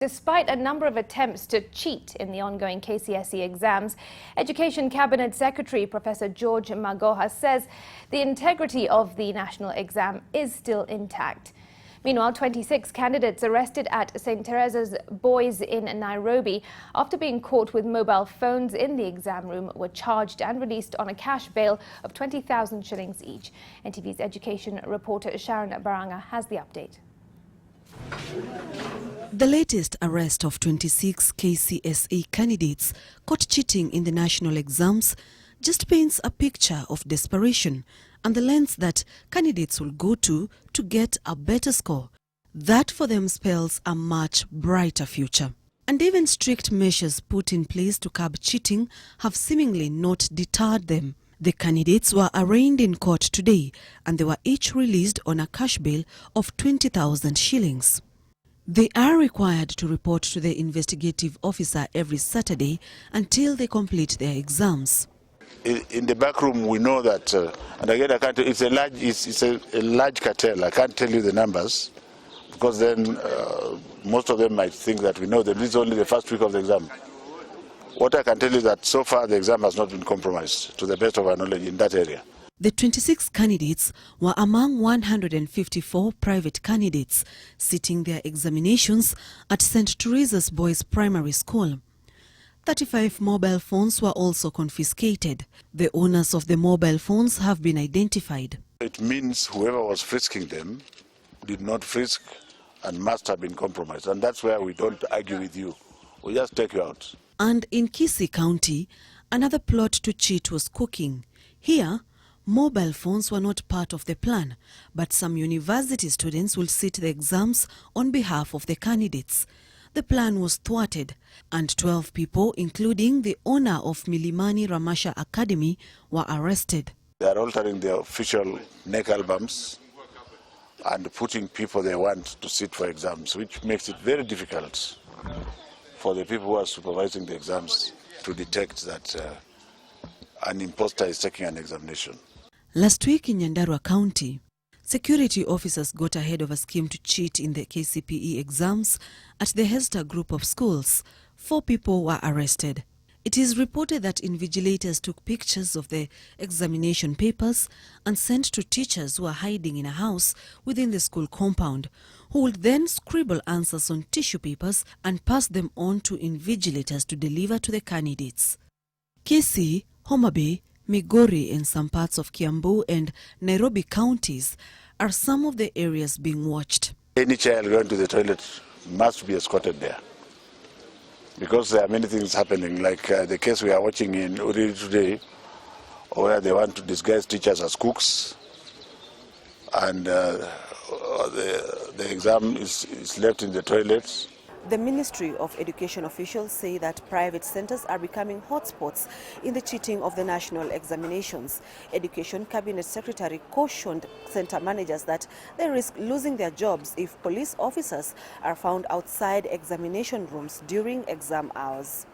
Despite a number of attempts to cheat in the ongoing KCSE exams, Education Cabinet Secretary Professor George Magoha says the integrity of the national exam is still intact. Meanwhile, 26 candidates arrested at St. Teresa's Boys in Nairobi after being caught with mobile phones in the exam room were charged and released on a cash bail of 20,000 shillings each. NTV's education reporter Sharon Baranga has the update. The latest arrest of 26 KCSE candidates caught cheating in the national exams just paints a picture of desperation and the lengths that candidates will go to get a better score. That for them spells a much brighter future. And even strict measures put in place to curb cheating have seemingly not deterred them. The candidates were arraigned in court today and they were each released on a cash bail of 20,000 shillings. They are required to report to the investigative officer every Saturday until they complete their exams. In the back room, we know that, and again, I can't. It's a large cartel. I can't tell you the numbers because then most of them might think that we know that this is only the first week of the exam. What I can tell you is that so far the exam has not been compromised, to the best of our knowledge, in that area. The 26 candidates were among 154 private candidates sitting their examinations at St. Teresa's Boys Primary School. 35 mobile phones were also confiscated. The owners of the mobile phones have been identified. It means whoever was frisking them did not frisk and must have been compromised. And that's where we don't argue with you. We just take you out. And in Kisii County, another plot to cheat was cooking. Here, mobile phones were not part of the plan, but some university students will sit the exams on behalf of the candidates. The plan was thwarted, and 12 people, including the owner of Milimani Ramasha Academy, were arrested. They are altering their official neck albums and putting people they want to sit for exams, which makes it very difficult for the people who are supervising the exams to detect that an imposter is taking an examination. Last week in Nyandarua County, security officers got ahead of a scheme to cheat in the KCPE exams at the Hester group of schools. 4 people were arrested. It is reported that invigilators took pictures of the examination papers and sent to teachers who are hiding in a house within the school compound, who would then scribble answers on tissue papers and pass them on to invigilators to deliver to the candidates. Kisii, Homa Bay, Migori and some parts of Kiambu and Nairobi counties are some of the areas being watched. Any child going to the toilet must be escorted there because there are many things happening, like the case we are watching in Uriri today, where they want to disguise teachers as cooks, and the exam is left in the toilets. The Ministry of Education officials say that private centers are becoming hotspots in the cheating of the national examinations. Education Cabinet Secretary cautioned center managers that they risk losing their jobs if police officers are found outside examination rooms during exam hours.